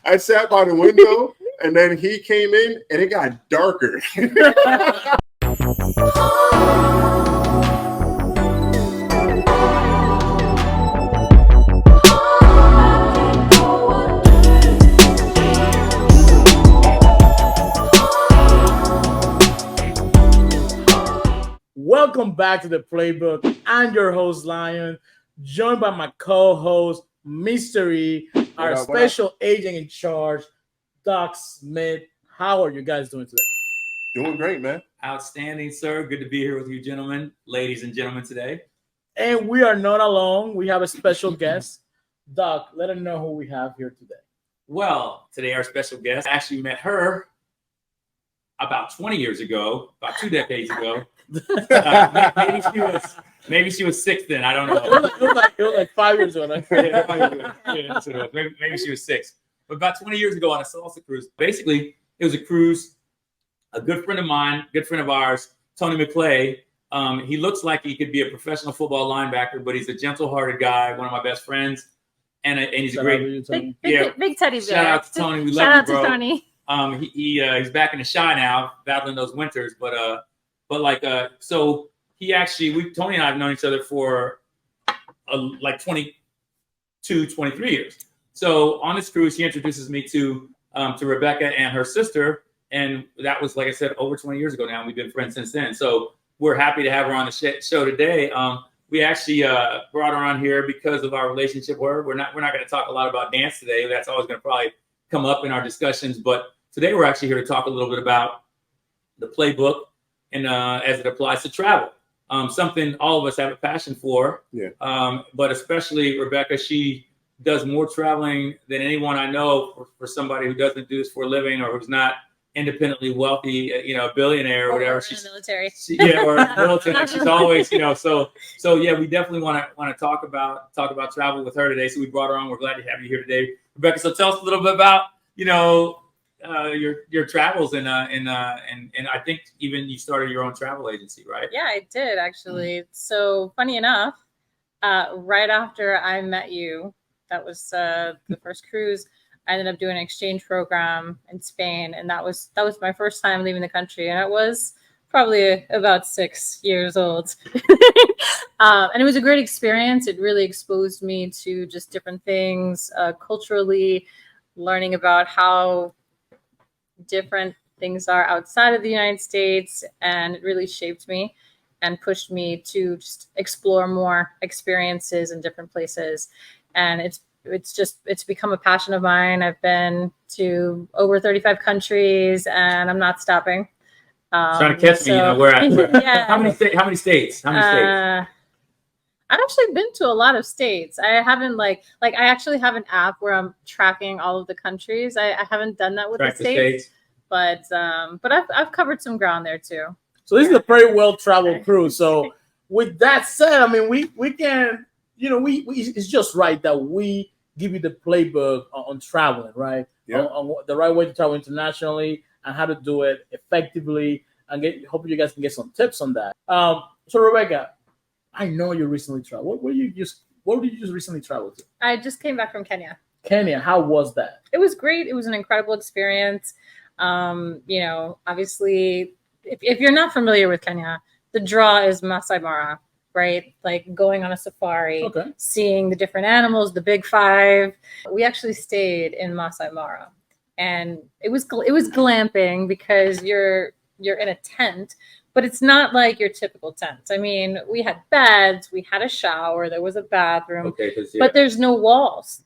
I sat by the window, and then he came in, and it got darker. Welcome back to the Playbook. I'm your host, Lion, joined by my co-host, Mystery, our special agent in charge, Doc Smith. How are you guys doing today? Doing great, man. Outstanding, sir. Good to be here with you, gentlemen, ladies and gentlemen, today. And we are not alone. We have a special guest. Doc, let us know who we have here today. Well, today our special guest, I actually met her about 20 years ago, about 2 decades ago. Maybe she was 6 then. I don't know. It was like 5 years ago. Maybe she was 6. But about 20 years ago on a salsa cruise. Basically, it was a cruise. A good friend of mine, good friend of ours, Tony McClay. He looks like he could be a professional football linebacker, but he's a gentle-hearted guy, one of my best friends, and he's a great big teddy bear. Shout out to Tony. We love you, bro. Tony. He's back in the shy now, battling those winters, so he actually, Tony and I have known each other for like 22, 23 years. So on this cruise, he introduces me to Rebekah and her sister. And that was, like I said, over 20 years ago now. And we've been friends since then. So we're happy to have her on the show today. We actually brought her on here because of our relationship with her. We're not going to talk a lot about dance today. That's always going to probably come up in our discussions. But today we're actually here to talk a little bit about the playbook and as it applies to travel. Something all of us have a passion for. Yeah. But especially Rebekah, she does more traveling than anyone I know for somebody who doesn't do this for a living or who's not independently wealthy, a billionaire or whatever. She's in the military. Or military. She's always, so yeah, we definitely want to talk about travel with her today. So we brought her on. We're glad to have you here today, Rebekah. So tell us a little bit about, your travels and I think even you started your own travel agency, right? Yeah, I did actually. Mm-hmm. So funny enough, right after I met you, that was the first cruise. I ended up doing an exchange program in Spain, and that was my first time leaving the country, and I was probably about 6 years old. And it was a great experience. It really exposed me to just different things culturally, learning about how different things are outside of the United States, and it really shaped me and pushed me to just explore more experiences in different places. And it's become a passion of mine. I've been to over 35 countries, and I'm not stopping. Trying to catch me, where I. Yeah. How many states? I've actually been to a lot of states. I haven't I actually have an app where I'm tracking all of the countries. I haven't done that with the states, but I've covered some ground there too. So this is a very well traveled cruise. So with that said, I mean we can, it's just right that we give you the playbook on traveling, right? Yeah. On the right way to travel internationally and how to do it effectively, and hopefully you guys can get some tips on that. So Rebekah, I know you recently traveled. Where did you just recently travel to? I just came back from Kenya. Kenya, how was that? It was great. It was an incredible experience. Obviously, if you're not familiar with Kenya, the draw is Masai Mara, right? Like going on a safari, seeing the different animals, the big five. We actually stayed in Masai Mara, and it was glamping because you're in a tent, but it's not like your typical tent. I mean, we had beds, we had a shower, there was a bathroom, but there's no walls.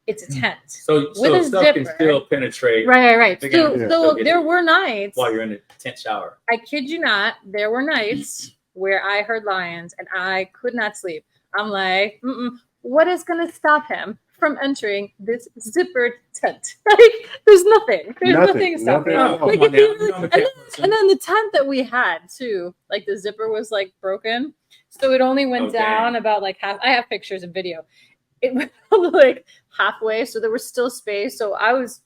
It's a tent. So stuff zipper can still penetrate. Right. So there were nights while you're in a tent shower. I kid you not, there were nights where I heard lions and I could not sleep. I'm like, what is going to stop him from entering this zippered tent? Like, there's nothing. There's nothing stopping him. And then the tent that we had too, like the zipper was like broken, so it only went down about like half. I have pictures and video. It went like halfway, so there was still space. So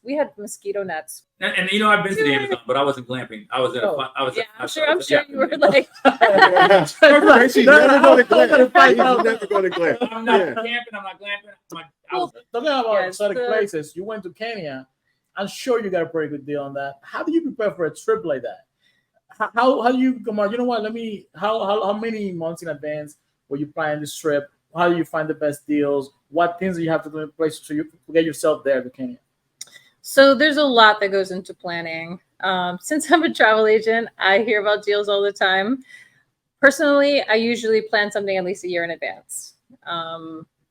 we had mosquito nets. And I've been to the Amazon, but I wasn't glamping. I was in I'm sure you were like. She's never going to glamp. I'm not camping. I'm not glamping. Talking about exotic places, you went to Kenya. I'm sure you got a pretty good deal on that. How do you prepare for a trip like that? How do you come on? You know what? How many months in advance were you planning this trip? How do you find the best deals? What things do you have to do in place so you get yourself there to Kenya? So there's a lot that goes into planning. Since I'm a travel agent, I hear about deals all the time. Personally, I usually plan something at least a year in advance.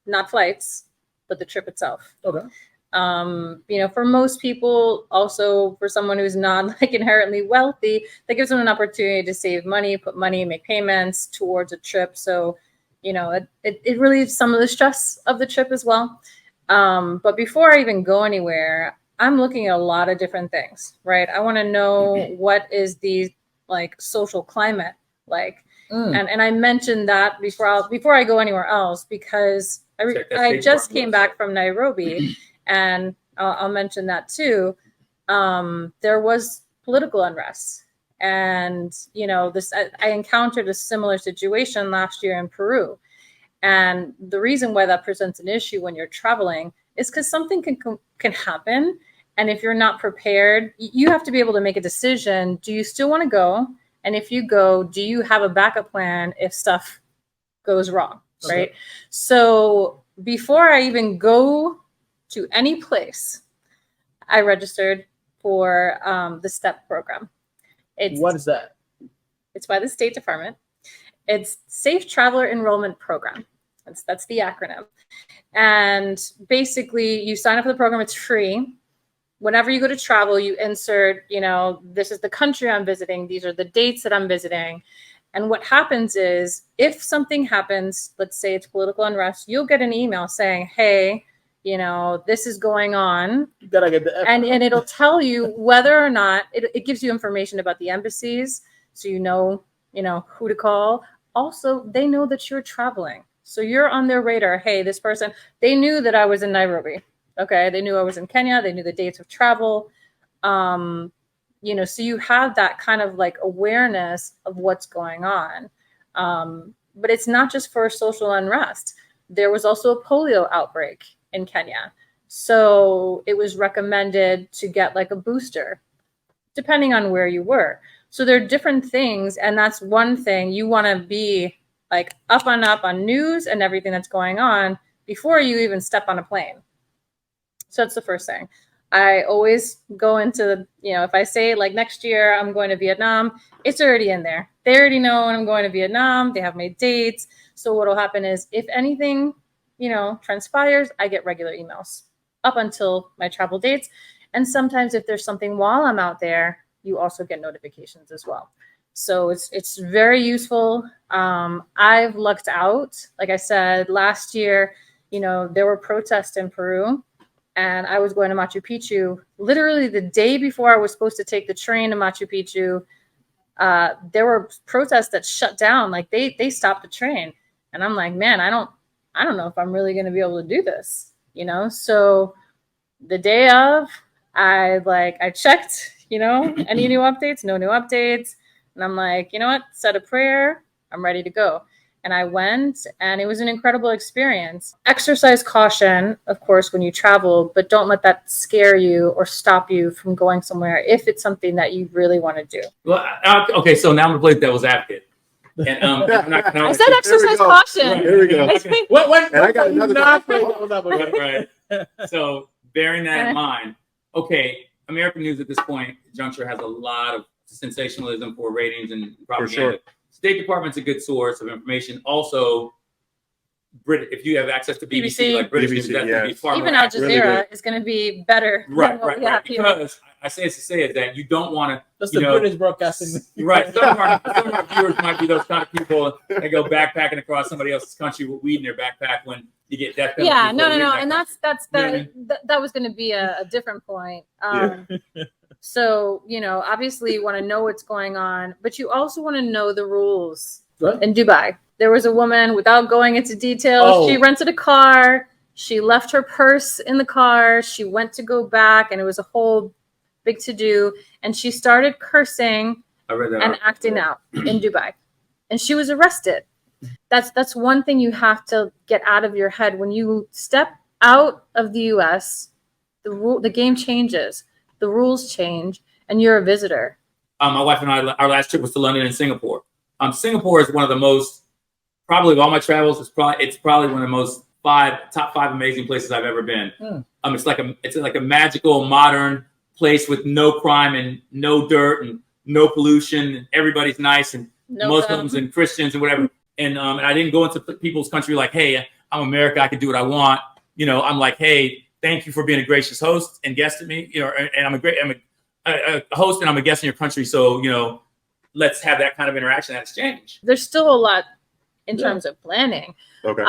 Not flights, but the trip itself. Okay. For most people, also for someone who's not like inherently wealthy, that gives them an opportunity to save money, put money, make payments towards a trip. So, it relieves some of the stress of the trip as well. But before I even go anywhere, I'm looking at a lot of different things, right? I want to know what is the like social climate like. And I mentioned that before I go anywhere else, because I just came back from Nairobi, and I'll mention that too. There was political unrest, and I encountered a similar situation last year in Peru. And the reason why that presents an issue when you're traveling is because something can happen, and if you're not prepared, you have to be able to make a decision. Do you still want to go? And if you go, do you have a backup plan if stuff goes wrong, right? Okay. So before I even go to any place, I registered for the STEP program. What is that? It's by the State Department. It's Safe Traveler Enrollment Program. That's the acronym. And basically, you sign up for the program. It's free. Whenever you go to travel, you insert, this is the country I'm visiting. These are the dates that I'm visiting. And what happens is if something happens, let's say it's political unrest, you'll get an email saying, hey, this is going on. You gotta get the and it'll tell you whether or not it gives you information about the embassies. So you know who to call. Also, they know that you're traveling. So you're on their radar. Hey, this person, they knew that I was in Nairobi. Okay, they knew I was in Kenya. They knew the dates of travel. So you have that kind of like awareness of what's going on. But it's not just for social unrest. There was also a polio outbreak in Kenya. So it was recommended to get like a booster, depending on where you were. So there are different things. And that's one thing. You want to be like up on news and everything that's going on before you even step on a plane. So that's the first thing. I always go into, if I say like next year I'm going to Vietnam, it's already in there. They already know when I'm going to Vietnam. They have my dates. So what will happen is if anything, transpires, I get regular emails up until my travel dates. And sometimes if there's something while I'm out there, you also get notifications as well. So it's very useful. I've lucked out. Like I said, last year, there were protests in Peru. And I was going to Machu Picchu. Literally the day before I was supposed to take the train to Machu Picchu, there were protests that shut down. Like they stopped the train, and I'm like, man, I don't know if I'm really going to be able to do this, So the day of, I checked, any new updates, no new updates, and I'm like, you know what? Said a prayer. I'm ready to go. And I went, and it was an incredible experience. Exercise caution, of course, when you travel, but don't let that scare you or stop you from going somewhere if it's something that you really want to do. Well, okay, so now I'm going to play devil's advocate. And I said exercise caution. Right, here we go. And I got another Right. So bearing that in mind, okay, American news at this point, juncture, has a lot of sensationalism for ratings and propaganda. For sure. State Department's a good source of information. Also, if you have access to BBC. Like British news, that's going to be far even more Al Jazeera is going to be better. Right. Because I say this to say is that you don't want to. That's the British broadcasting. Right. Some of our viewers might be those kind of people that go backpacking across somebody else's country with weed in their backpack when you get death penalty. Yeah, no, and that was going to be a different point. So, obviously you want to know what's going on, but you also want to know the rules. What? In Dubai. There was a woman, without going into details, She rented a car. She left her purse in the car. She went to go back, and it was a whole big to-do. And she started cursing and acting out in Dubai. And she was arrested. That's one thing you have to get out of your head. When you step out of the U.S., the game changes. the rules change, and you're a visitor. My wife and I, our last trip was to London and Singapore. Singapore is one of the most, probably of all my travels, it's probably one of the most top five amazing places I've ever been. It's like a magical modern place with no crime and no dirt and no pollution, and everybody's nice, and Muslims and Christians and whatever. And I didn't go into people's country like, hey, I'm America, I can do what I want. I'm like, hey, thank you for being a gracious host and guest to me. And I'm a host and I'm a guest in your country. So, let's have that kind of interaction, that exchange. There's still a lot in terms of planning. Okay.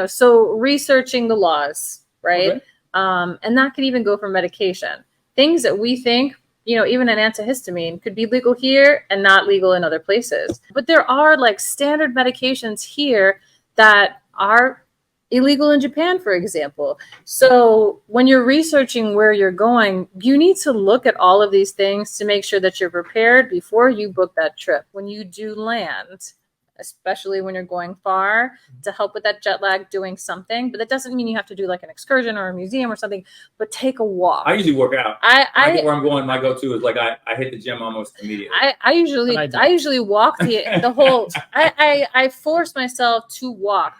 So researching the laws, right? Okay. And that could even go for medication. Things that we think, even an antihistamine could be legal here and not legal in other places. But there are like standard medications here that are illegal in Japan, for example. So when you're researching where you're going, you need to look at all of these things to make sure that you're prepared before you book that trip. When you do land, especially when you're going far, to help with that jet lag, doing something. But that doesn't mean you have to do like an excursion or a museum or something, but take a walk. I usually work out. I get where I'm going. My go-to is like I hit the gym almost immediately. I usually walk the whole. I force myself to walk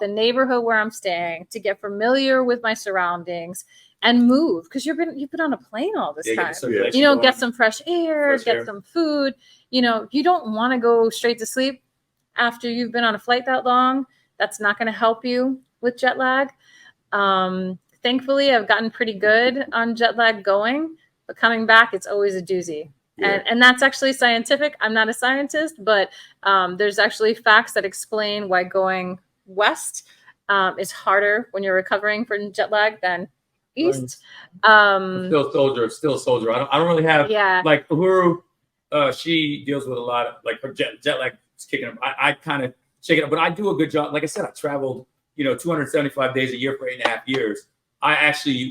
the neighborhood where I'm staying, to get familiar with my surroundings and move, because you've been on a plane all this time. Get some fresh air, some food. You don't want to go straight to sleep after you've been on a flight that long. That's not going to help you with jet lag. Thankfully, I've gotten pretty good on jet lag going, but coming back, it's always a doozy. Yeah. And that's actually scientific. I'm not a scientist, but there's actually facts that explain why going west is harder when you're recovering from jet lag than east. Still soldier. I don't really have like Uhuru. She deals with a lot of like her jet lag is kicking up. I kind of shake it up, but I do a good job. Like I said, I traveled 275 days a year for 8.5 years.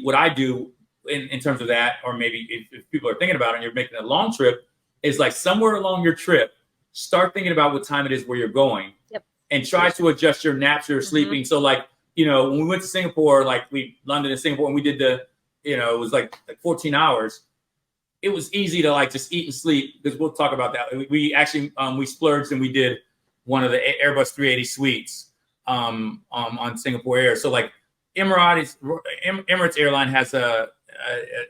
What I do in terms of that, or maybe if people are thinking about it and you're making a long trip, is like somewhere along your trip, start thinking about what time it is where you're going. Yep. And try to adjust your naps, your sleeping. So like, when we went to Singapore, like London and Singapore, and we did it was like 14 hours. It was easy to like just eat and sleep, because we'll talk about that. We actually, we splurged and we did one of the Airbus 380 suites on Singapore Air. So like Emirates Airline has a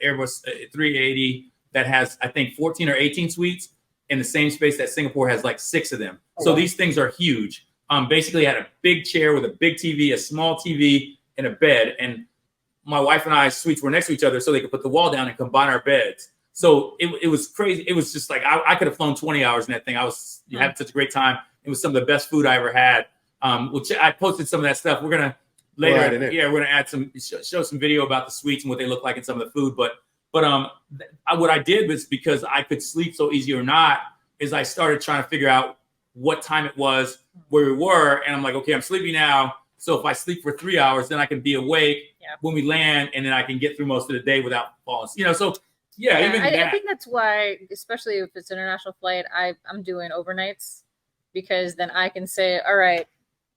Airbus 380 that has, I think, 14 or 18 suites in the same space that Singapore has like 6 of them. So these things are huge. Basically had a big chair with a big TV, a small TV, and a bed. And my wife and I's suites were next to each other so they could put the wall down and combine our beds. So it was crazy. It was just like, I could have flown 20 hours in that thing. I was having such a great time. It was some of the best food I ever had. Which I posted some of that stuff. We're going to later. We're going to add show some video about the suites and what they look like and some of the food. But what I did was, because I could sleep so easy or not, is I started trying to figure out what time it was, where we were. And I'm like, okay, I'm sleepy now. So if I sleep for 3 hours, then I can be awake when we land, and then I can get through most of the day without falling. I think that's why, especially if it's an international flight, I'm doing overnights, because then I can say, all right,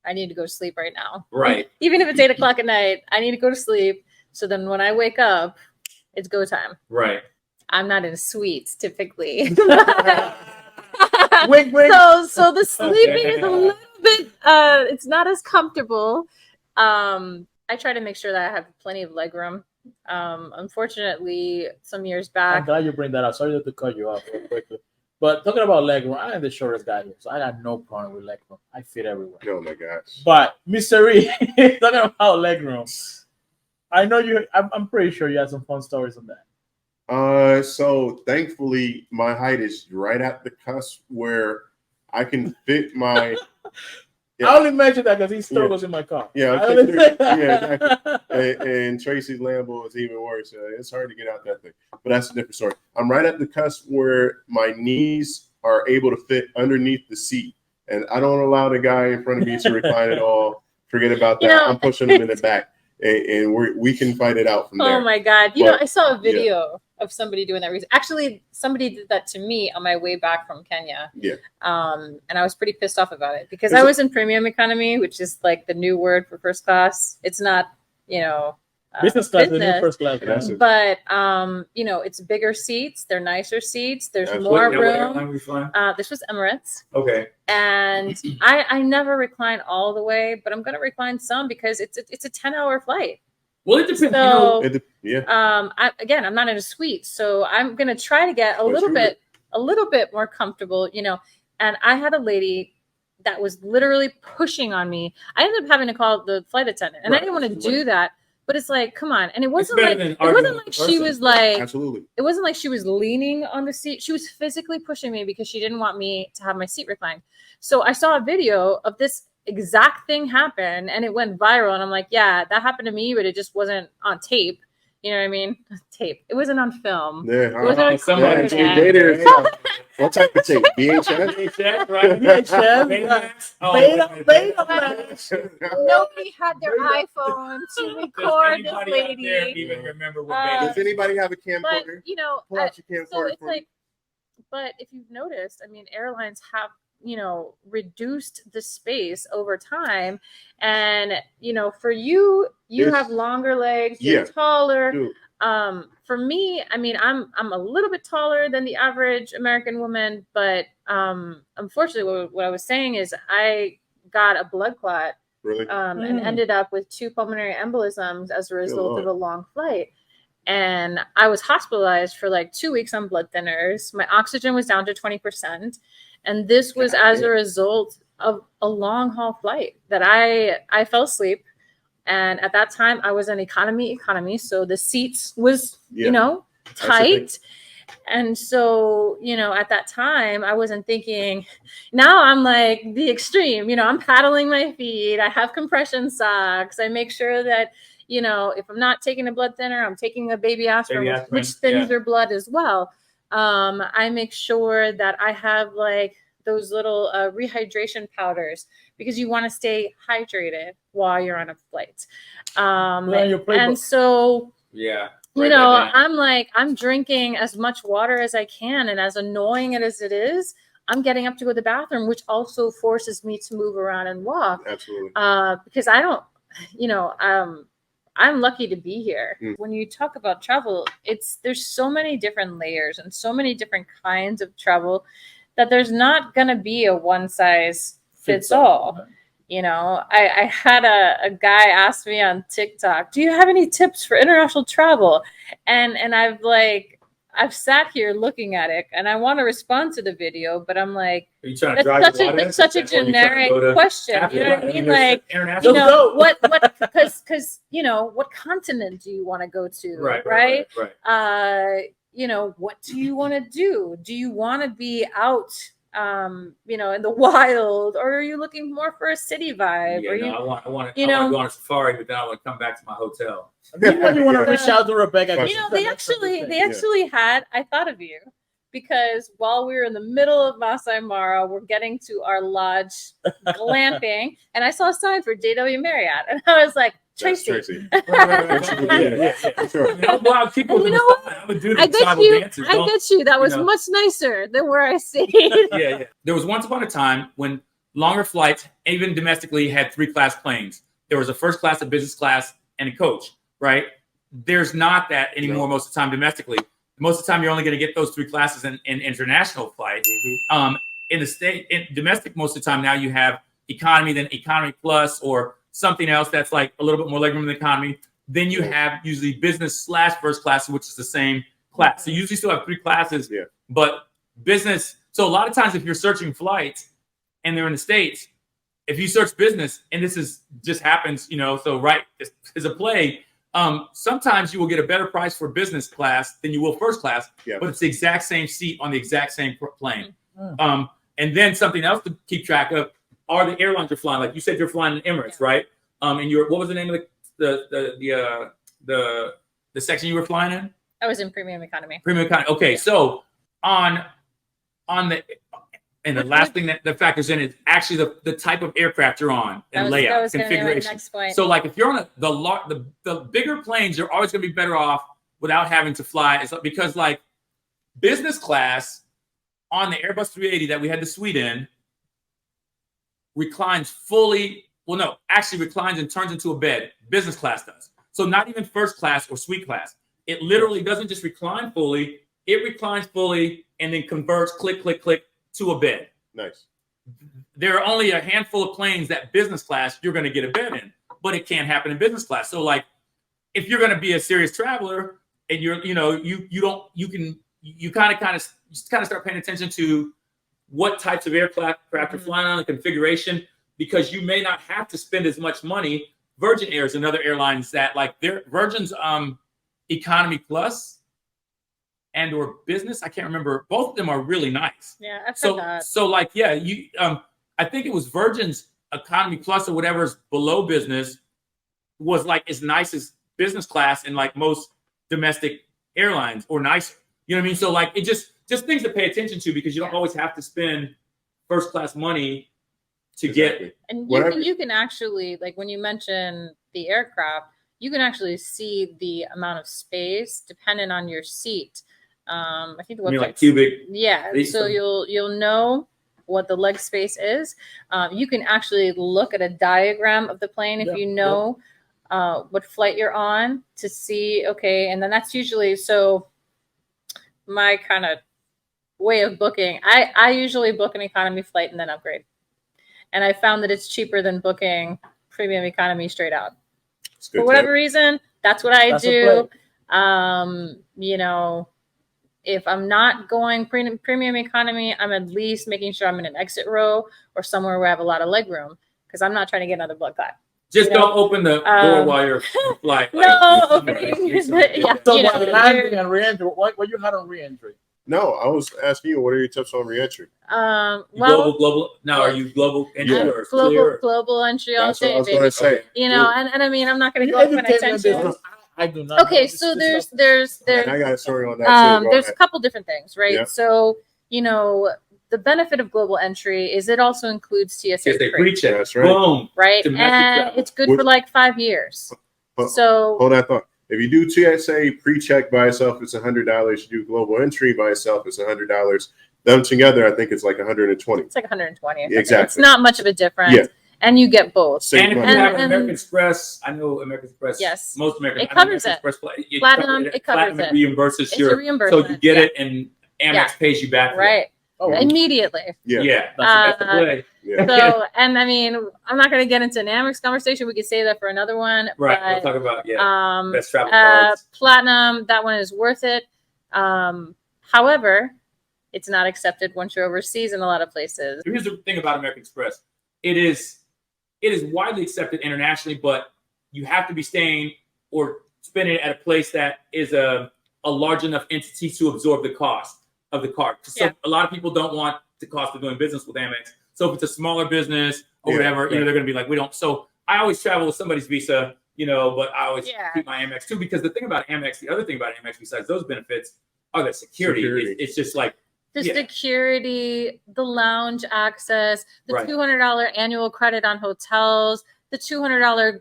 I need to go to sleep right now. Right. Even if it's 8 o'clock at night, I need to go to sleep. So then when I wake up, it's go time. Right. I'm not in suites typically. Wink. So the sleeping is a little bit, it's not as comfortable. I try to make sure that I have plenty of leg room. Unfortunately, some years back. I'm glad you bring that up. Sorry to cut you off real quickly. But talking about leg room, I am the shortest guy here, so I got no problem with leg room. I fit everywhere. Oh my gosh. But Mr. Reed, talking about leg room, I know I'm pretty sure you had some fun stories on that. So thankfully my height is right at the cusp where I can fit my. I only mentioned that because he struggles in my car. Exactly. And Tracy's Lambo is even worse. It's hard to get out that thing, but that's a different story. I'm right at the cusp where my knees are able to fit underneath the seat, and I don't allow the guy in front of me to recline at all. Forget about that. I'm pushing him in the back, and we can fight it out from there. Oh my God! I saw a video of somebody doing that. Actually, somebody did that to me on my way back from Kenya. Yeah. And I was pretty pissed off about it, because I was in premium economy, which is like the new word for first class. It's not, Business class is the new first class. That's it. But you know, it's bigger seats, they're nicer seats, there's That's more What airline room. were you flying? This was Emirates, Okay. and I never recline all the way, but I'm gonna recline some because it's a 10-hour flight. Well, it depends. So Yeah. I'm not in a suite, so I'm gonna try to get a little bit more comfortable, you know. And I had a lady that was literally pushing on me. I ended up having to call the flight attendant, and I didn't want to do that. But it's like, come on. And it wasn't like she was like, absolutely. It wasn't like she was leaning on the seat. She was physically pushing me because she didn't want me to have my seat reclined. So I saw a video of this exact thing happen, and it went viral. And I'm like, yeah, that happened to me, but it just wasn't on tape. You know what I mean? Tape. It wasn't on film. Yeah. It wasn't on somebody camera. What type of tape? VHS? VHS, right? VHS. Oh, Beta. Nobody had their iPhone to Does record this anybody out there lady. even remember what Does anybody have a But camcorder? you know, Pull out your so camcorder it's for me. like, but if you've noticed, I mean, airlines have, you know, reduced the space over time, and you know, for you It's- have longer legs, you're Yeah. taller. Dude. For me, I mean, I'm a little bit taller than the average American woman, but unfortunately, what I was saying is I got a blood clot Really? and ended up with 2 pulmonary embolisms as a result of a long flight. And I was hospitalized for like 2 weeks on blood thinners. My oxygen was down to 20%. And this was as a result of a long haul flight that I fell asleep. And at that time I was in economy. So the seats was, you know, tight. And so, you know, at that time I wasn't thinking. Now I'm like the extreme, you know, I'm paddling my feet. I have compression socks. I make sure that, you know, if I'm not taking a blood thinner, I'm taking a baby aspirin, which thins your blood as well. I make sure that I have like those little rehydration powders because you want to stay hydrated while you're on a flight. And so, you know, I'm drinking as much water as I can. And as annoying as it is, I'm getting up to go to the bathroom, which also forces me to move around and walk. Absolutely. Because I don't, you know, I'm lucky to be here. When you talk about travel, there's so many different layers and so many different kinds of travel that there's not going to be a one size fits all. You know, I had a guy ask me on TikTok, do you have any tips for international travel? And I've sat here looking at it and I want to respond to the video, but I'm like, that's such a generic question. You know what I mean? Like, you know, because, you know, what continent do you want to go to? Right. You know, what do you want to do? Do you want to be out, you know, in the wild, or are you looking more for a city vibe? I want to go on a safari, but then I want to come back to my hotel. You want to reach out to Rebekah. You know, they actually had. I thought of you because while we were in the middle of Masai Mara, we're getting to our lodge glamping, and I saw a sign for JW Marriott, and I was like, Tracy. Sure. You know what? I bet you that was much nicer than where I stayed. There was once upon a time when longer flights, even domestically, had 3-class planes. There was a first class, a business class, and a coach, right? There's not that anymore most of the time domestically. Most of the time, you're only going to get those 3 classes in international flights. In domestic, most of the time now you have economy, then economy plus, or something else that's like a little bit more legroom than economy. Then you have usually business / first class, which is the same class. So you usually still have 3 classes, but business. So a lot of times if you're searching flights and they're in the States, if you search business, and this is just happens, you know, so is a play. Sometimes you will get a better price for business class than you will first class, but it's the exact same seat on the exact same plane. And then something else to keep track of are the airlines you're flying. Like you said, you're flying in Emirates, right? And what was the name of the section you were flying in? I was in premium economy. Premium economy. Okay, so on the the last thing that factors in is actually the type of aircraft you're on and layout configuration. So like if you're on the bigger planes, you're always going to be better off without having to fly. It's because like business class on the Airbus 380 that we had the suite in reclines fully. Well, no, actually reclines and turns into a bed. Business class does. So not even first class or suite class. It literally doesn't just recline fully. It reclines fully and then converts click, click, click to a bed. Nice. There are only a handful of planes that business class you're going to get a bed in, but it can't happen in business class. So like, if you're going to be a serious traveler and you kind of start paying attention to what types of aircraft are flying on, the configuration, because you may not have to spend as much money. Virgin Air is another airline that like Virgin's Economy Plus and or business, I can't remember. Both of them are really nice. Yeah, I've heard that. So like, yeah, I think it was Virgin's Economy Plus or whatever is below business was like as nice as business class in like most domestic airlines or nicer. You know what I mean? So like it just things to pay attention to because you don't always have to spend first class money to get. And you can actually, like when you mention the aircraft, you can actually see the amount of space depending on your seat. I think the website like cubic. Yeah. So you'll know what the leg space is. You can actually look at a diagram of the plane if you know what flight you're on to see, okay, and then that's usually, so my kind of way of booking, I usually book an economy flight and then upgrade. And I found that it's cheaper than booking premium economy straight out. For whatever reason, that's what I do. You know, if I'm not going premium economy, I'm at least making sure I'm in an exit row or somewhere where I have a lot of leg room because I'm not trying to get another blood clot. Just don't open the door while you're flying. No, opening. Yeah, so landing and re-entry. What you had on re-entry? No, I was asking you, what are your tips on re-entry? Well, global. Now, are you global entry or global entry all That's what I day, was going to say. You know, and I mean, I'm not going to go up my attention. I do not. Okay, so there's And I got a story on that too. There's a couple different things, right? Yeah. So, you know, the benefit of global entry is it also includes TSA pre-check. That's right. Boom. Right? And it's good for like 5 years. So hold that thought. If you do TSA pre-check by itself, it's $100. You do global entry by itself, it's $100. Them together, I think it's like 120. It's like 120. Exactly. It's not much of a difference. Yeah. And you get both. And if you have American Express, I know American Express. Yes. Most American. It covers it. Platinum, it covers it. Reimburses it's a reimbursement. So you get it, and Amex pays you back. Right. Oh, immediately. Yeah. That's the play. Yeah. So, and I mean, I'm not going to get into an Amex conversation. We could save that for another one. Right. But, we'll talk about best travel cards. Platinum, that one is worth it. However, it's not accepted once you're overseas in a lot of places. Here's the thing about American Express. It is widely accepted internationally, but you have to be staying or spending it at a place that is a large enough entity to absorb the cost of the card. So a lot of people don't want the cost of doing business with Amex. So if it's a smaller business or whatever, you know, they're going to be like, we don't. So I always travel with somebody's Visa, you know, but I always keep my Amex too, because the thing about Amex, the other thing about Amex besides those benefits are the security. It's just like, the security, the lounge access, the $200 annual credit on hotels, the $200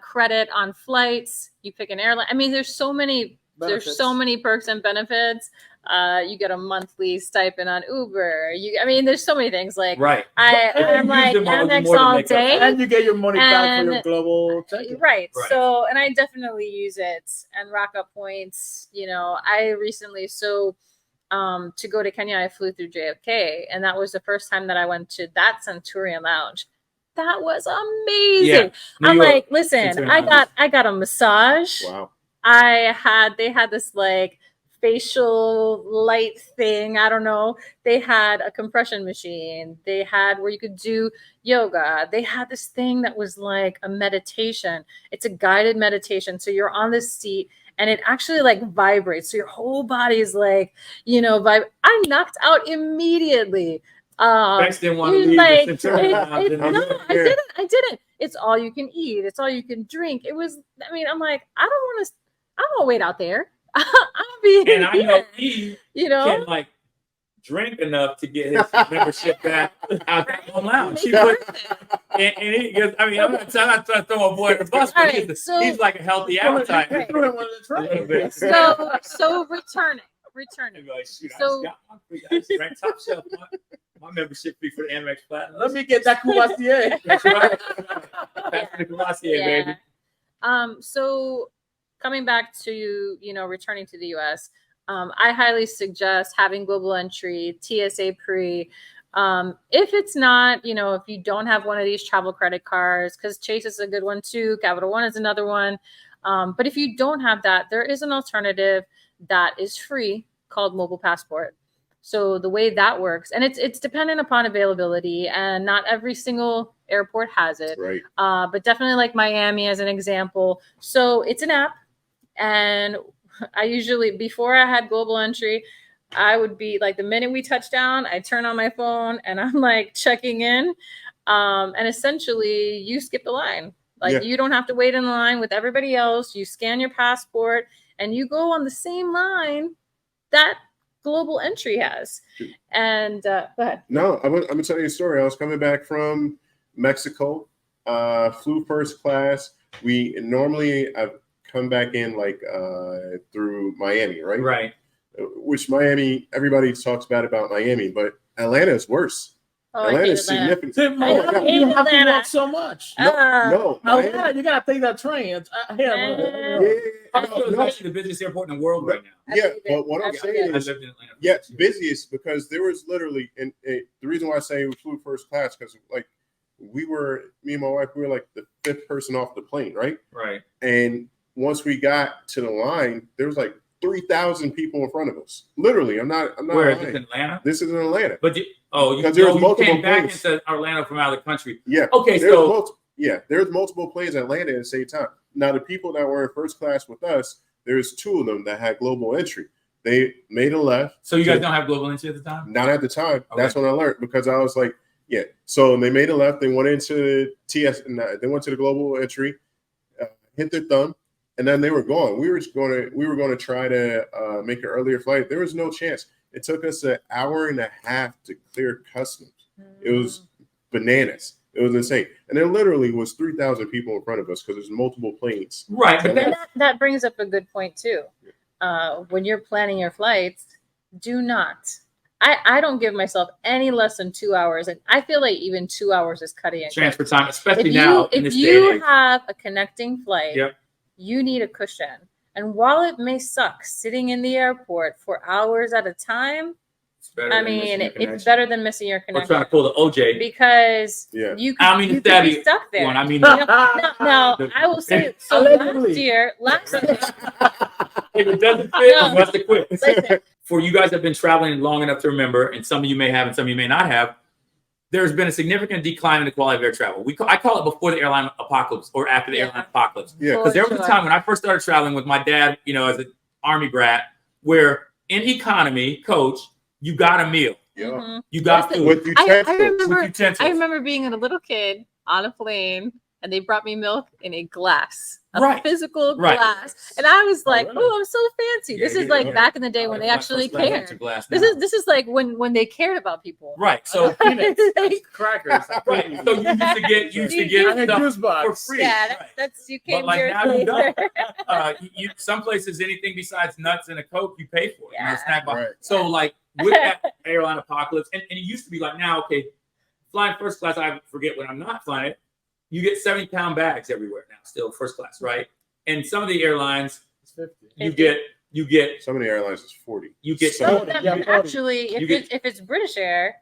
credit on flights. You pick an airline. I mean, there's so many perks and benefits. You get a monthly stipend on Uber. There's so many things. Like I'm like Amex all day, and you get your money back for your global ticket. Right. So, and I definitely use it and rack up points. You know, I recently to go to Kenya, I flew through JFK, and that was the first time that I went to that Centurion Lounge. That was amazing. Yeah. I'm like, listen, I got a massage. Wow. They had this like facial light thing. I don't know. They had a compression machine. They had where you could do yoga. They had this thing that was like a meditation. It's a guided meditation. So you're on this seat and it actually like vibrates. So your whole body is like, you know, I knocked out immediately. Bex didn't want to leave. Like, I didn't. It's all you can eat. It's all you can drink. It was, I mean, I'm like, I don't want to wait out there. I'll be in and here. I know he can like drink enough to get his membership back out that home lounge. I'm not trying to throw a boy in the bus, but he's like a healthy appetite. Right. So returning. Like, shoot, I just ran top shelf. My membership fee for the Amex Platinum. Let me get that Courvoisier. That's right. Pass the Courvoisier, baby. So coming back to, returning to the US, I highly suggest having global entry, TSA pre. If it's not, if you don't have one of these travel credit cards, because Chase is a good one too, Capital One is another one. But if you don't have that, there is an alternative that is free called Mobile Passport. So the way that works, and it's dependent upon availability, and not every single airport has it. Right. But definitely like Miami as an example. So it's an app, and I usually, before I had global entry, I would be like, the minute we touch down, I turn on my phone and I'm like checking in. And essentially you skip the line. Like you don't have to wait in line with everybody else. You scan your passport and you go on the same line that global entry has. And go ahead. No, I'm gonna tell you a story. I was coming back from Mexico, flew first class. We normally I've come back in like through Miami, right? Right. Which Miami, everybody talks bad about Miami, but Atlanta is worse. Oh, Atlanta is significant. Miami, you have to walk so much. No, Atlanta, you gotta take that train. It's actually the busiest airport in the world right now. Yeah, but what I'm saying I is, lived in Atlanta. yeah, busiest because there was literally, and the reason why I say we flew first class because like me and my wife, we were like the fifth person off the plane, right? Right. And once we got to the line, there was like 3,000 people in front of us. Literally, I'm not. Where is lying. this in Atlanta? This is in Atlanta. But because there was multiple came back planes. into Orlando from out of the country. Yeah. Okay, there's multiple planes in Atlanta at the same time. Now the people that were in first class with us, there's two of them that had global entry. They made a left. So you guys don't have global entry at the time? Not at the time. Okay. That's when I learned because I was like, yeah. So they made a left. They went into TS. They went to the global entry, hit their thumb, and then they were gone. We were going to try to make an earlier flight. There was no chance. It took us an hour and a half to clear customs. It was bananas. It was insane. And there literally was 3,000 people in front of us because there's multiple planes. Right. But that brings up a good point too. When you're planning your flights, do not. I don't give myself any less than 2 hours. And I feel like even 2 hours is cutting it. Transfer time, especially now in this day and age. If you have a connecting flight, you need a cushion. And while it may suck sitting in the airport for hours at a time, it's better than missing your connection. Or trying to pull the OJ. Because you could be stuck there. Now, I will say, so last year, if it doesn't fit, you have to quit. Listen. For you guys that have been traveling long enough to remember, and some of you may have and some of you may not have, there's been a significant decline in the quality of air travel. I call it before the airline apocalypse or after the airline apocalypse. Yeah. Because there was a time when I first started traveling with my dad, as an Army brat, where in economy, coach, you got a meal. Yeah. Mm-hmm. You got food. With I remember being a little kid on a plane, and they brought me milk in a glass, physical glass, and I was like, "Oh, I'm so fancy." This is like back in the day when they actually cared. This is like when they cared about people. Right. So crackers. Right. So you used to get stuff for free. Yeah, that's you came but here. Now you don't. Some places anything besides nuts and a Coke you pay for. Yeah. Snack bar. Right. So like with that airline apocalypse, and it used to be like now, okay, flying first class, I forget when I'm not flying it. You get 70-pound bags everywhere now, still first class, right? And some of the airlines, you get some of the airlines is 40. You get actually, if it's British Air,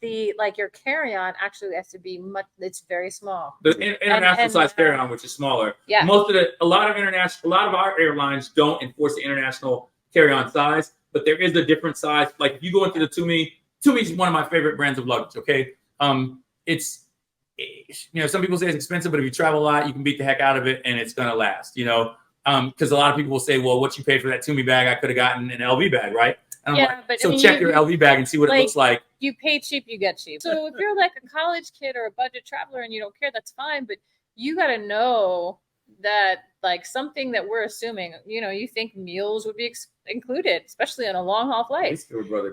your carry-on actually has to be it's very small. The international size carry-on, which is smaller. Yeah. A lot of our airlines don't enforce the international carry-on size, but there is a different size. Like if you go into the Tumi is one of my favorite brands of luggage. Okay, it's. Some people say it's expensive, but if you travel a lot, you can beat the heck out of it and it's going to last, because a lot of people will say, well, what you paid for that Tumi bag, I could have gotten an LV bag, right? And check your LV bag and see what it looks like. You pay cheap, you get cheap. So if you're like a college kid or a budget traveler and you don't care, that's fine. But you got to know that something that we're assuming, you think meals would be included, especially on a long haul flight.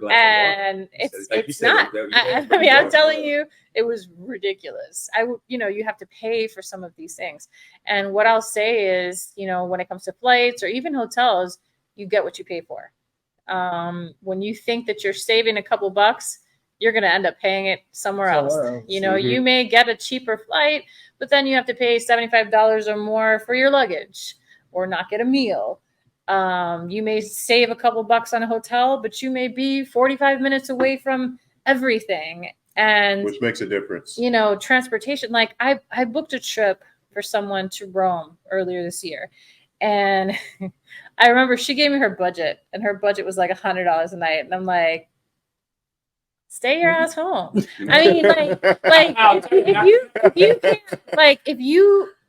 And it's not. I'm telling you, it was ridiculous. You have to pay for some of these things. And what I'll say is, when it comes to flights or even hotels, you get what you pay for. When you think that you're saving a couple bucks, you're going to end up paying it somewhere else. You know, you may get a cheaper flight, but then you have to pay $75 or more for your luggage or not get a meal. You may save a couple bucks on a hotel, but you may be 45 minutes away from everything. And which makes a difference. You know, transportation. Like I booked a trip for someone to Rome earlier this year. And I remember she gave me her budget, and her budget was like $100 a night. And I'm like, stay your ass home. I mean,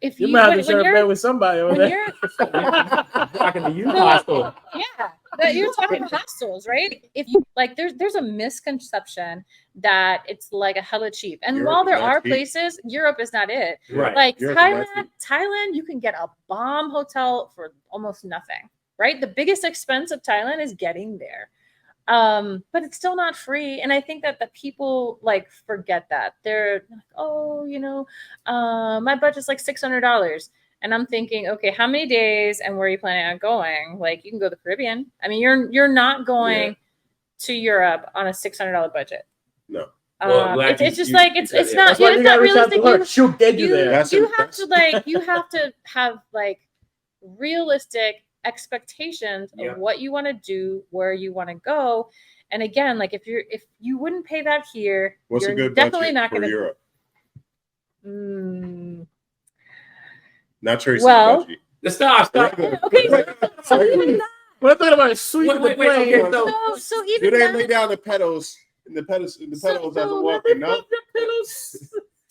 if you might have to share a bed with somebody over there. You're talking hostels, right? If you like, there's a misconception that it's like a hella cheap. And Europe while there are cheap. places, Europe is not it. Right. Like Europe Thailand, you can get a bomb hotel for almost nothing, right? The biggest expense of Thailand is getting there. But it's still not free. And I think that the people like forget that. They're like, oh, you know, my budget's like $600. And I'm thinking, okay, how many days and where are you planning on going? Like, you can go to the Caribbean. I mean, you're not going to Europe on a $600 budget. No. It's just like it's not realistic. She'll get you there. You have to have like realistic expectations of what you want to do, where you want to go. And again, like if you wouldn't pay that here, what's you're a good definitely budget not for going to Europe? Not Tracy's well, budget. Stop. Okay, so even that, we're not talking about a sweet the plane. Okay, so Do even they that, lay down the pedals? And the pedals doesn't walk. No.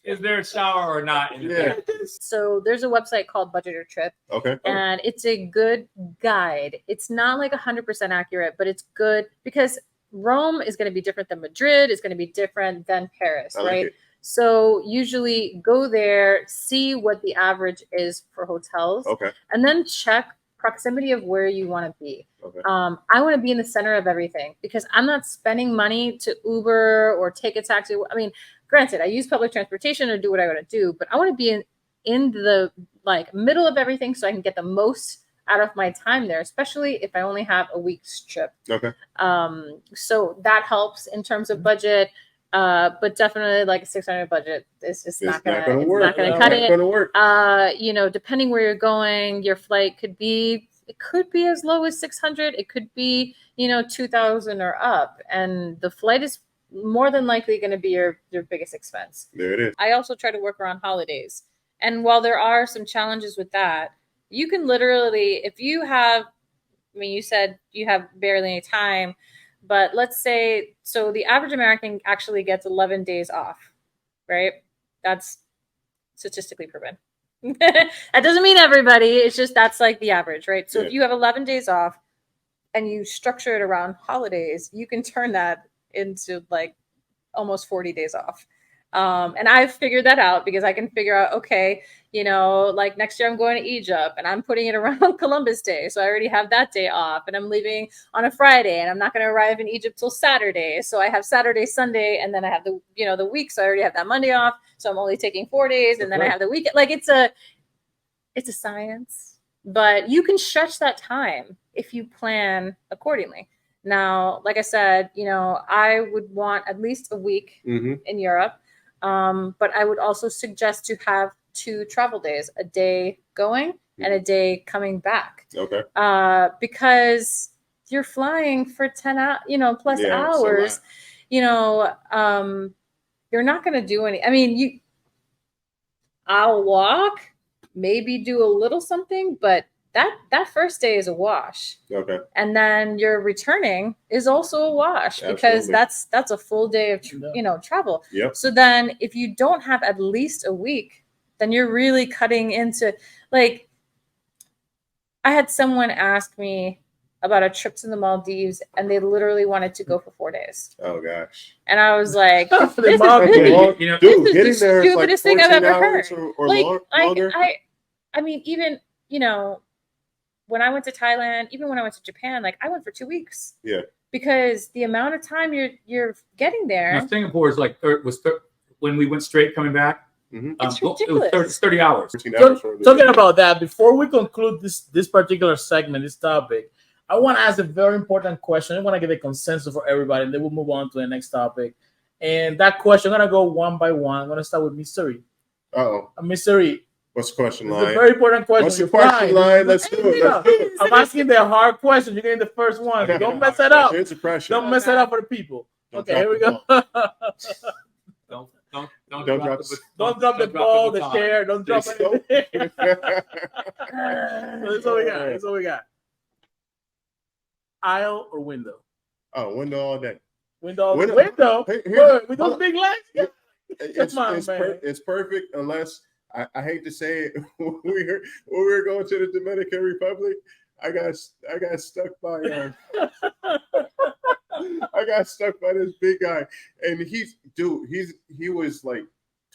Is there a shower or not? Yeah. So there's a website called Budget Your Trip. Okay. And it's a good guide. It's not like 100% accurate, but it's good because Rome is going to be different than Madrid. It's going to be different than Paris, right? So usually go there, see what the average is for hotels. Okay. And then check proximity of where you want to be. Okay. I want to be in the center of everything because I'm not spending money to Uber or take a taxi. I mean, granted, I use public transportation to do what I want to do, but I want to be in the like middle of everything so I can get the most out of my time there, especially if I only have a week's trip. Okay. So that helps in terms of budget. But definitely like a $600 budget is just not gonna work. Not gonna cut it. It's gonna work. You know, depending where you're going, your flight could be as low as $600. It could be, you know, $2,000 or up, and the flight is more than likely going to be your biggest expense. There it is. I also try to work around holidays, and while there are some challenges with that, you can literally, if you have, I mean, you said you have barely any time. But let's say, so the average American actually gets 11 days off, right? That's statistically proven. That doesn't mean everybody. It's just that's like the average, right? So if you have 11 days off and you structure it around holidays, you can turn that into like almost 40 days off. And I've figured that out because I can figure out, okay, you know, like next year I'm going to Egypt and I'm putting it around Columbus Day. So I already have that day off and I'm leaving on a Friday and I'm not going to arrive in Egypt till Saturday. So I have Saturday, Sunday, and then I have the week. So I already have that Monday off. So I'm only taking 4 days and then I have the weekend. Like it's a science, but you can stretch that time if you plan accordingly. Now, like I said, you know, I would want at least a week in Europe. But I would also suggest to have 2 travel days, a day going and a day coming back. Okay. Because you're flying for 10 plus hours, you know, you're not going to do any, I mean, I'll walk, maybe do a little something, but that first day is a wash. Okay. And then your returning is also a wash because that's a full day of travel. Yep. So then if you don't have at least a week, then you're really cutting into, like, I had someone ask me about a trip to the Maldives and they literally wanted to go for 4 days. Oh gosh. And I was like, getting there this is the is like stupidest thing I've ever 14 heard. or longer. I mean, even, you know, when I went to Thailand, even when I went to Japan, like I went for 2 weeks. Yeah. Because the amount of time you're getting there. Now, Singapore is like when we went straight coming back. It's ridiculous. It was 30 hours. Talking about that, before we conclude this particular segment, this topic, I want to ask a very important question. I want to get a consensus for everybody, and then we'll move on to the next topic. And that question, I'm gonna go one by one. I'm gonna start with Mystery. Uh-oh. Mystery. What's the question, It's a Lion? very important question. What's the question, Lion? Let's do it. Let's do it. I'm asking the hard question. You're getting the first one. Don't mess it up. Here's the pressure. Don't mess it up for the people. Don't Okay, here we go. Don't drop Don't drop the ball, the chair. Don't drop Don't- anything. That's what we got. That's what we got. Aisle or window? Oh, window all day. Window. Window. Wait, with those big legs? Yeah. It's, Come on, it's, man. it's perfect unless I hate to say it. when we were going to the Dominican Republic, I got stuck by I got stuck by this big guy, and he was like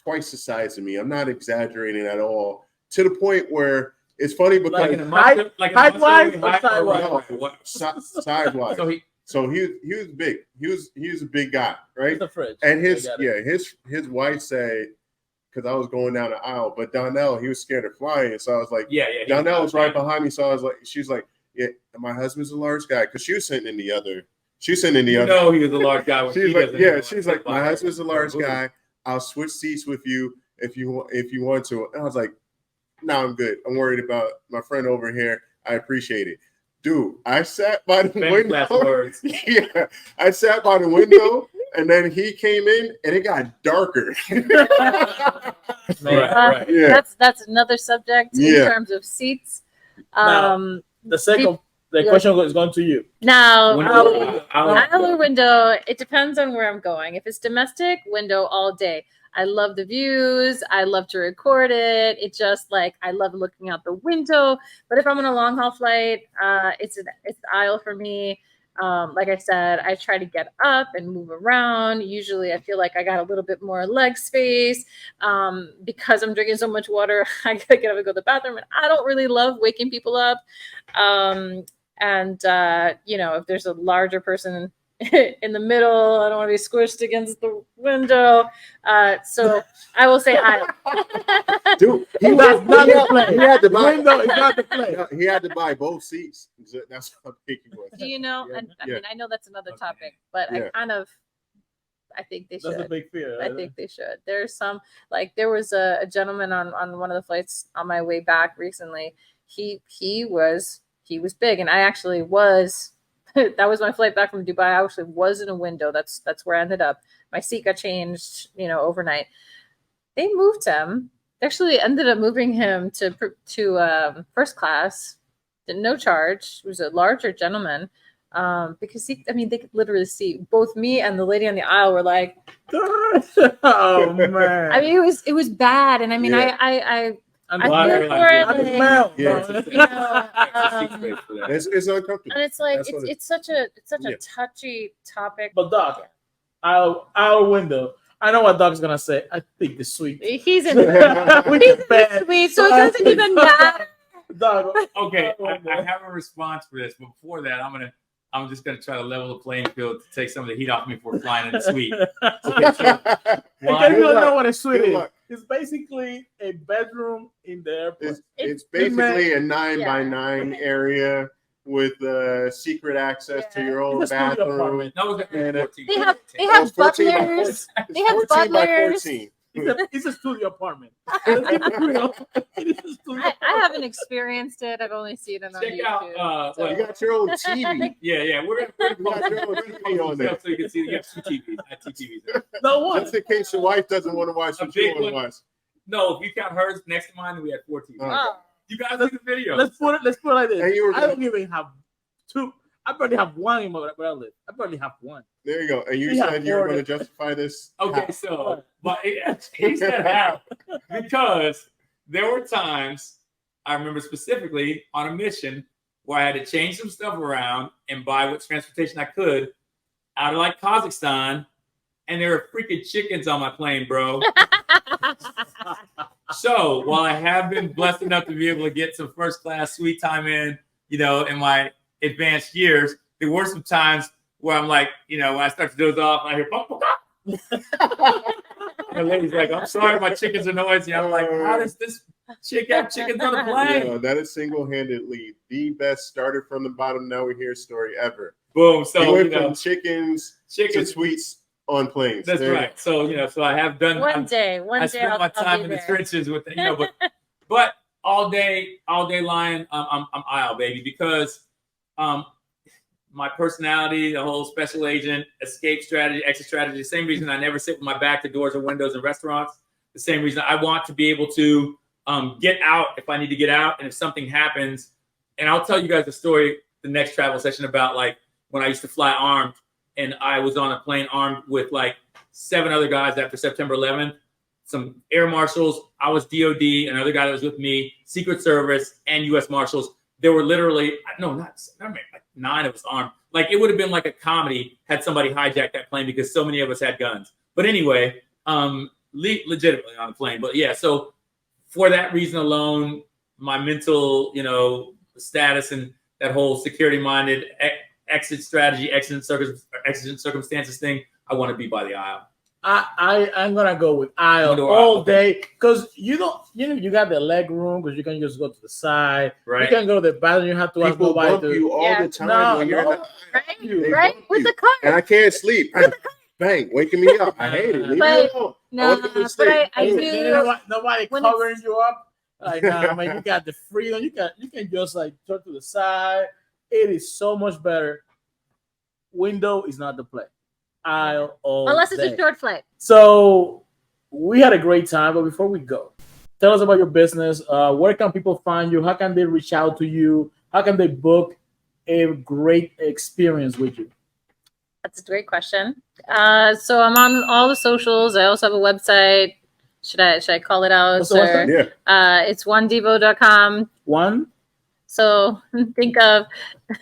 twice the size of me. I'm not exaggerating at all. To the point where it's funny because Height-wise or size-wise. So he was big. He was a big guy, right? The fridge. And his wife said, because I was going down the aisle, but Donnell, he was scared of flying, so I was like, Donnell was right behind me, so I was like, she's like, yeah, my husband's a large guy, because she was sitting in the other. She's sitting in the other. No, he was a large guy. She's like, yeah, she's like, my husband's a large guy. I'll switch seats with you if you want to. And I was like, no, I'm good. I'm worried about my friend over here. I appreciate it. Dude, I sat by the window. Yeah, I sat by the window, and then he came in, and it got darker. Right. Yeah, That's another subject in terms of seats. The question is going to you. Now, Window, aisle or window, it depends on where I'm going. If it's domestic, window all day. I love the views. I love to record it. It's just like I love looking out the window. But if I'm on a long haul flight, it's the aisle for me. Like I said, I try to get up and move around. Usually I feel like I got a little bit more leg space. Because I'm drinking so much water, I gotta get up and go to the bathroom. And I don't really love waking people up. If there's a larger person in the middle, I don't want to be squished against the window. So I will say aisle. dude, He had to buy window. It's not the play. He had to buy both seats. That's what I'm thinking with. Do you know? Yeah. I mean, I know that's another topic, but I think they should. That's a big fear. I think they should. There's some, like there was a gentleman on one of the flights on my way back recently. He was big, and I actually was. That was my flight back from Dubai. I actually was in a window. That's where I ended up. My seat got changed, overnight. They moved him. They actually ended up moving him to first class, no charge. It was a larger gentleman, because they could literally see both me and the lady on the aisle were like, oh man. I mean, it was bad, and I mean, Yeah. I feel for it. It's uncomfortable. And it's like That's what it's such a touchy topic. But Doc, our window. I know what Doc's gonna say. I think the sweet. He's in He's bad. sweet, so it doesn't even matter. Doc. Okay, I have a response for this, but before that, I'm just gonna try to level the playing field to take some of the heat off me for flying in the suite. Okay, so Because you don't know what a suite Good is. luck. It's basically a bedroom in the airport. It's basically a 9x9 area with secret access to your own It's a studio bathroom. apartment. no, it's 14. They have It's 14 by butlers. 14. They have 14 by butlers. 14. It's a studio apartment. Let's keep it real. It is a studio I haven't experienced it. I've only seen it on Check YouTube. out, so- You got your own TV. Yeah, we're gonna You got your own TV on there. so you can see you have two TVs. I have two TVs. No one. Just in case your wife doesn't want to watch A what you big want to one. watch. No, if you count hers next to mine, we had 4 TVs. Oh. You guys see the video. Let's put it like this. And you were I don't even have two. I barely have one in where I live. I barely have one. There you go. And you Yeah, said you were for going to the- justify this. Okay, How? so but he said how because there were times I remember specifically on a mission where I had to change some stuff around and buy what transportation I could out of like Kazakhstan, and there were freaking chickens on my plane, bro. So while I have been blessed enough to be able to get some first class suite time in my advanced years, there were some times where I'm like, when I start to doze off, I hear pop, pop, pop. And the lady's like, I'm sorry, my chickens are noisy. I'm like, how does this chick have chickens on the plane? No, that is single-handedly the best started from the bottom, now we're here story ever. Boom. He So, went from chickens to chickens. sweets on planes. That's There you right. So so I have done One day I I'll spent my time be in the there. trenches with but all day lion, I'm aisle baby because my personality, the whole special agent, escape strategy, exit strategy, the same reason I never sit with my back to doors or windows in restaurants. The same reason I want to be able to get out if I need to get out, and if something happens. And I'll tell you guys a story the next travel session about like when I used to fly armed, and I was on a plane armed with like 7 other guys after September 11th. Some air marshals, I was DOD, another guy that was with me, Secret Service, and U.S. Marshals. There were literally, like 9 of us armed. Like it would have been like a comedy had somebody hijacked that plane because so many of us had guns. But anyway, legitimately on the plane. But yeah, so for that reason alone, my mental, status and that whole security-minded exit strategy, exigent circumstances thing, I want to be by the aisle. I'm gonna go with aisle all day because you got the leg room because you can just go to the side. Right. You can go to the bathroom. You have to ask People nobody bump to you all the time when you're in the Right? With the car. and I can't sleep. Bang, waking me up. I hate it. Leave me alone. No, but I do. Nobody when covering you up. Like, nah, man, you got the freedom. You can just like turn to the side. It is so much better. Window is not the play. Aisle all Unless it's day. a short flight. So we had a great time, but before we go, tell us about your business. Where can people find you? How can they reach out to you? How can they book a great experience with you? That's a great question. So I'm on all the socials. I also have a website. Should I call it out? What's the website? Yeah. It's onedevo.com. One. So think of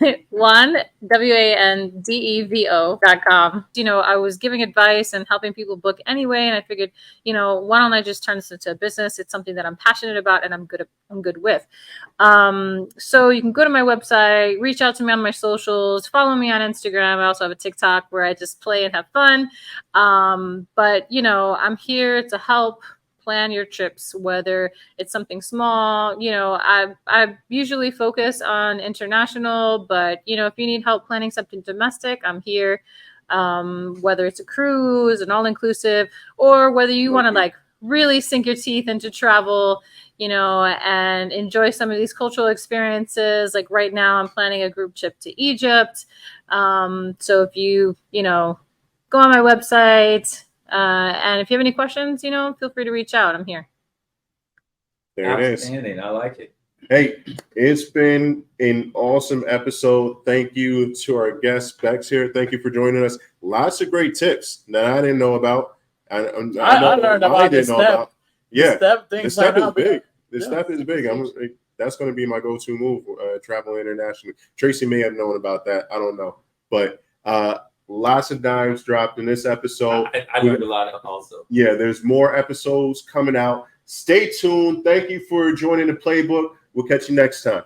onedevo.com. I was giving advice and helping people book anyway, and I figured, why don't I just turn this into a business? It's something that I'm passionate about and I'm good with. So you can go to my website, reach out to me on my socials, follow me on Instagram. I also have a TikTok where I just play and have fun. But I'm here to help plan your trips, whether it's something small. I usually focus on international, but if you need help planning something domestic, I'm here. Whether it's a cruise, an all-inclusive, or whether you want to like really sink your teeth into travel, and enjoy some of these cultural experiences. Like right now, I'm planning a group trip to Egypt. So if you go on my website. And if you have any questions, feel free to reach out. I'm here. There it is. Outstanding. I like it. Hey, it's been an awesome episode. Thank you to our guest Bex here. Thank you for joining us. Lots of great tips that I didn't know about. I learned about this step. Yeah, the step is big. The step is big. That's going to be my go-to move. Traveling internationally. Tracy may have known about that. I don't know, but lots of dimes dropped in this episode. I learned a lot also. Yeah, there's more episodes coming out. Stay tuned. Thank you for joining the Playbook. We'll catch you next time.